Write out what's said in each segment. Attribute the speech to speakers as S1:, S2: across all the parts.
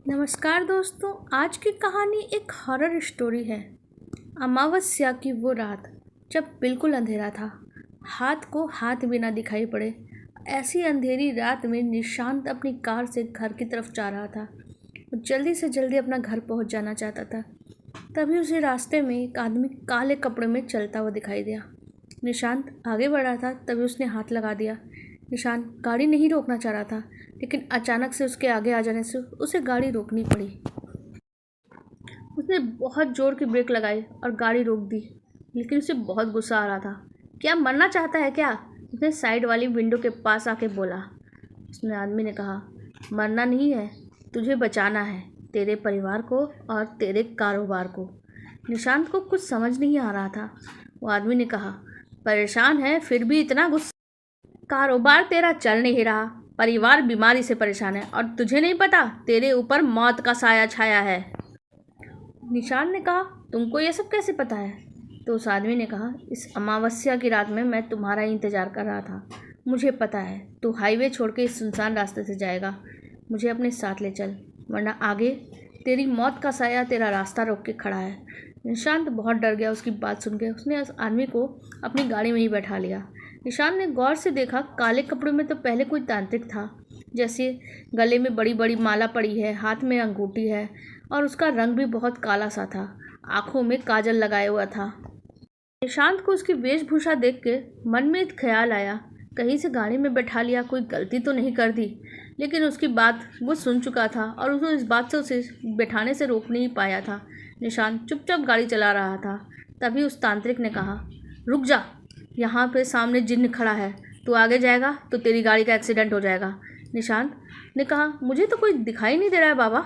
S1: नमस्कार दोस्तों, आज की कहानी एक हॉरर स्टोरी है। अमावस्या की वो रात जब बिल्कुल अंधेरा था, हाथ को हाथ भी ना दिखाई पड़े। ऐसी अंधेरी रात में निशांत अपनी कार से घर की तरफ जा रहा था। वो जल्दी से जल्दी अपना घर पहुंच जाना चाहता था। तभी उसे रास्ते में एक आदमी काले कपड़े में चलता हुआ दिखाई दिया। निशांत आगे बढ़ रहा था, तभी उसने हाथ लगा दिया। निशांत गाड़ी नहीं रोकना चाह रहा था, लेकिन अचानक से उसके आगे आ जाने से उसे गाड़ी रोकनी पड़ी। उसने बहुत ज़ोर की ब्रेक लगाई और गाड़ी रोक दी, लेकिन उसे बहुत गुस्सा आ रहा था। क्या मरना चाहता है क्या? उसने साइड वाली विंडो के पास आके बोला। उसने आदमी ने कहा, मरना नहीं है, तुझे बचाना है, तेरे परिवार को और तेरे कारोबार को। निशांत को कुछ समझ नहीं आ रहा था। वो आदमी ने कहा, परेशान है फिर भी इतना गुस्सा? कारोबार तेरा चल नहीं रहा, परिवार बीमारी से परेशान है और तुझे नहीं पता तेरे ऊपर मौत का साया छाया है। निशान ने कहा, तुमको ये सब कैसे पता है? तो उस आदमी ने कहा, इस अमावस्या की रात में मैं तुम्हारा ही इंतज़ार कर रहा था। मुझे पता है तू हाईवे छोड़ के इस सुनसान रास्ते से जाएगा। मुझे अपने साथ ले चल, वरना आगे तेरी मौत का साया तेरा रास्ता रोक के खड़ा है। निशांत बहुत डर गया उसकी बात सुन के। उसने उस आदमी को अपनी गाड़ी में ही बैठा लिया। निशांत ने गौर से देखा, काले कपड़ों में तो पहले कोई तांत्रिक था। जैसे गले में बड़ी बड़ी माला पड़ी है, हाथ में अंगूठी है और उसका रंग भी बहुत काला सा था। आँखों में काजल लगाए हुआ था। निशांत को उसकी वेशभूषा देख के मन में एक ख्याल आया, कहीं से गाड़ी में बैठा लिया, कोई गलती तो नहीं कर दी। लेकिन उसकी बात वो सुन चुका था और उसको इस बात से उसे बैठाने से रोक नहीं पाया था। निशांत चुपचाप गाड़ी चला रहा था। तभी उस तांत्रिक ने कहा, रुक जा, यहाँ पे सामने जिन्न खड़ा है, तू आगे जाएगा तो तेरी गाड़ी का एक्सीडेंट हो जाएगा। निशांत ने कहा, मुझे तो कोई दिखाई नहीं दे रहा है बाबा।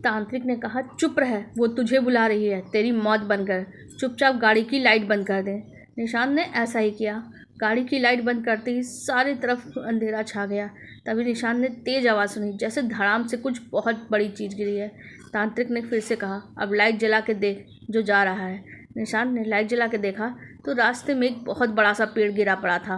S1: तांत्रिक ने कहा, चुप रह, वो तुझे बुला रही है, तेरी मौत बनकर। चुपचाप गाड़ी की लाइट बंद कर दे। निशांत ने ऐसा ही किया। गाड़ी की लाइट बंद करते ही सारी तरफ अंधेरा छा गया। तभी निशांत ने तेज़ आवाज़ सुनी, जैसे धड़ाम से कुछ बहुत बड़ी चीज़ गिरी है। तांत्रिक ने फिर से कहा, अब लाइट जला के देख जो जा रहा है। निशांत ने लाइट जला के देखा तो रास्ते में एक बहुत बड़ा सा पेड़ गिरा पड़ा था।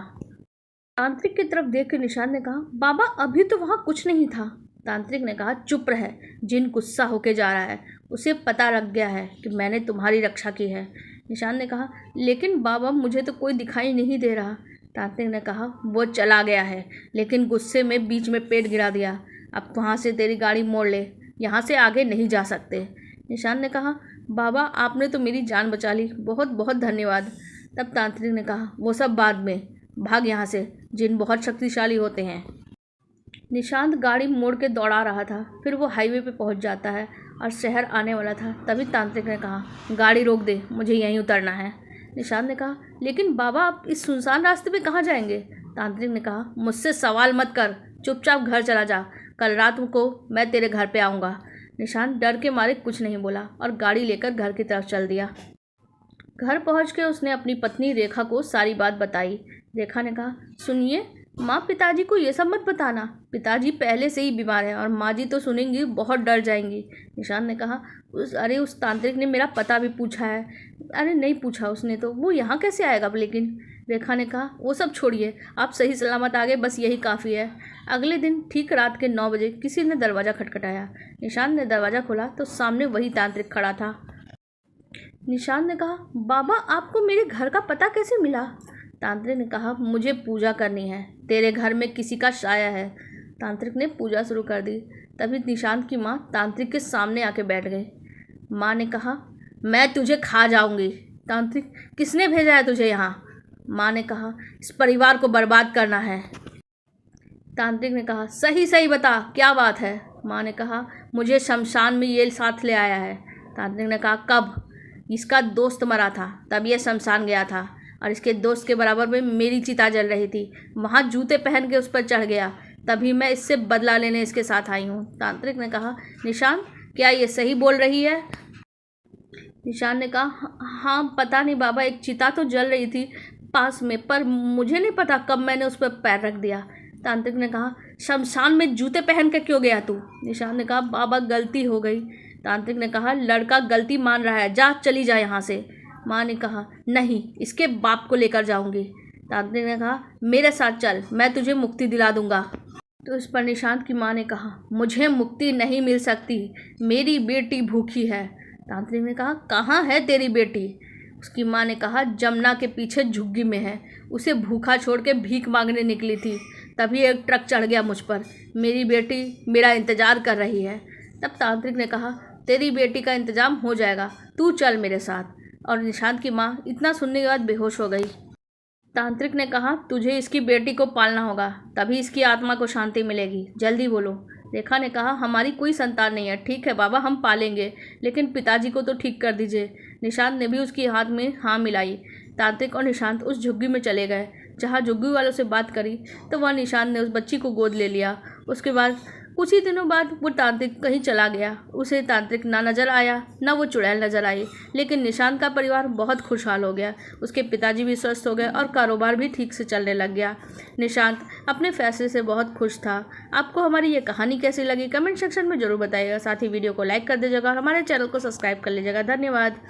S1: तांत्रिक की तरफ देख के निशांत ने कहा, बाबा अभी तो वहाँ कुछ नहीं था। तांत्रिक ने कहा, चुप रह, जिन गुस्सा होके जा रहा है, उसे पता लग गया है कि मैंने तुम्हारी रक्षा की है। निशांत ने कहा, लेकिन बाबा मुझे तो कोई दिखाई नहीं दे रहा। तांत्रिक ने कहा, वो चला गया है, लेकिन गुस्से में बीच में पेड़ गिरा दिया। अब वहाँ से तेरी गाड़ी मोड़ ले, यहाँ से आगे नहीं जा सकते। निशांत ने कहा, बाबा आपने तो मेरी जान बचा ली, बहुत बहुत धन्यवाद। तब तांत्रिक ने कहा, वो सब बाद में, भाग यहाँ से, जिन बहुत शक्तिशाली होते हैं। निशांत गाड़ी मोड़ के दौड़ा रहा था। फिर वो हाईवे पे पहुंच जाता है और शहर आने वाला था। तभी तांत्रिक ने कहा, गाड़ी रोक दे, मुझे यहीं उतरना है। निशांत ने कहा, लेकिन बाबा आप इस सुनसान रास्ते पे कहाँ जाएंगे? तांत्रिक ने कहा, मुझसे सवाल मत कर, चुपचाप घर चला जा, कल रात को मैं तेरे घर पे आऊँगा। निशांत डर के मारे कुछ नहीं बोला और गाड़ी लेकर घर की तरफ चल दिया। घर पहुंच के उसने अपनी पत्नी रेखा को सारी बात बताई। रेखा ने कहा, सुनिए माँ, पिताजी को ये सब मत बताना, पिताजी पहले से ही बीमार है और माँ जी तो सुनेंगी बहुत डर जाएंगी। निशांत ने कहा, उस तांत्रिक ने मेरा पता भी पूछा है। अरे नहीं पूछा उसने तो, वो यहाँ कैसे आएगा? लेकिन रेखा ने कहा, वो सब छोड़िए, आप सही सलामत आ गए, बस यही काफ़ी है। अगले दिन ठीक रात के 9 बजे किसी ने दरवाज़ा खटखटाया। निशांत ने दरवाज़ा खोला तो सामने वही तांत्रिक खड़ा था। निशांत ने कहा, बाबा आपको मेरे घर का पता कैसे मिला? तांत्रिक ने कहा, मुझे पूजा करनी है, तेरे घर में किसी का साया है। तांत्रिक ने पूजा शुरू कर दी। तभी निशांत की माँ तांत्रिक के सामने आके बैठ गई। माँ ने कहा, मैं तुझे खा जाऊंगी। तांत्रिक, किसने भेजा है तुझे यहाँ? माँ ने कहा, इस परिवार को बर्बाद करना है। तांत्रिक ने कहा, सही सही बता, क्या बात है? माँ ने कहा, मुझे शमशान में ये साथ ले आया है। तांत्रिक ने कहा, कब? इसका दोस्त मरा था, तब ये शमशान गया था और इसके दोस्त के बराबर में मेरी चिता जल रही थी, वहाँ जूते पहन के उस पर चढ़ गया, तभी मैं इससे बदला लेने इसके साथ आई हूँ। तांत्रिक ने कहा, निशांत क्या ये सही बोल रही है? निशांत ने कहा, हाँ पता नहीं बाबा, एक चिता तो जल रही थी पास में, पर मुझे नहीं पता कब मैंने उस पर पैर रख दिया। तांत्रिक ने कहा, शमशान में जूते पहन के क्यों गया तू? निशांत ने कहा, बाबा गलती हो गई। तांत्रिक ने कहा, लड़का गलती मान रहा है, जा चली जा यहाँ से। माँ ने कहा, नहीं, इसके बाप को लेकर जाऊंगी। तांत्रिक ने कहा, मेरे साथ चल, मैं तुझे मुक्ति दिला दूंगा। तो इस पर निशांत की माँ ने कहा, मुझे मुक्ति नहीं मिल सकती, मेरी बेटी भूखी है। तांत्रिक ने कहा, कहाँ है तेरी बेटी? उसकी माँ ने कहा, जमुना के पीछे झुग्गी में है, उसे भूखा छोड़ के भीख मांगने निकली थी, तभी एक ट्रक चढ़ गया मुझ पर। मेरी बेटी मेरा इंतज़ार कर रही है। तब तांत्रिक ने कहा, तेरी बेटी का इंतज़ाम हो जाएगा, तू चल मेरे साथ। और निशांत की माँ इतना सुनने के बाद बेहोश हो गई। तांत्रिक ने कहा, तुझे इसकी बेटी को पालना होगा, तभी इसकी आत्मा को शांति मिलेगी, जल्दी बोलो। रेखा ने कहा, हमारी कोई संतान नहीं है। ठीक है बाबा, हम पालेंगे, लेकिन पिताजी को तो ठीक कर दीजिए। निशांत ने भी उसकी हाथ में हाँ मिलाई। तांत्रिक और निशांत उस झुग्गी में चले गए। जहाँ झुग्गी वालों से बात करी तो वह निशांत ने उस बच्ची को गोद ले लिया। उसके बाद कुछ ही दिनों बाद वो तांत्रिक कहीं चला गया। उसे तांत्रिक ना नज़र आया, ना वो चुड़ैल नज़र आई। लेकिन निशांत का परिवार बहुत खुशहाल हो गया। उसके पिताजी भी स्वस्थ हो गए और कारोबार भी ठीक से चलने लग गया। निशांत अपने फैसले से बहुत खुश था। आपको हमारी ये कहानी कैसी लगी कमेंट सेक्शन में ज़रूर बताइएगा। साथ ही वीडियो को लाइक कर दीजिएगा और हमारे चैनल को सब्सक्राइब कर लीजिएगा। धन्यवाद।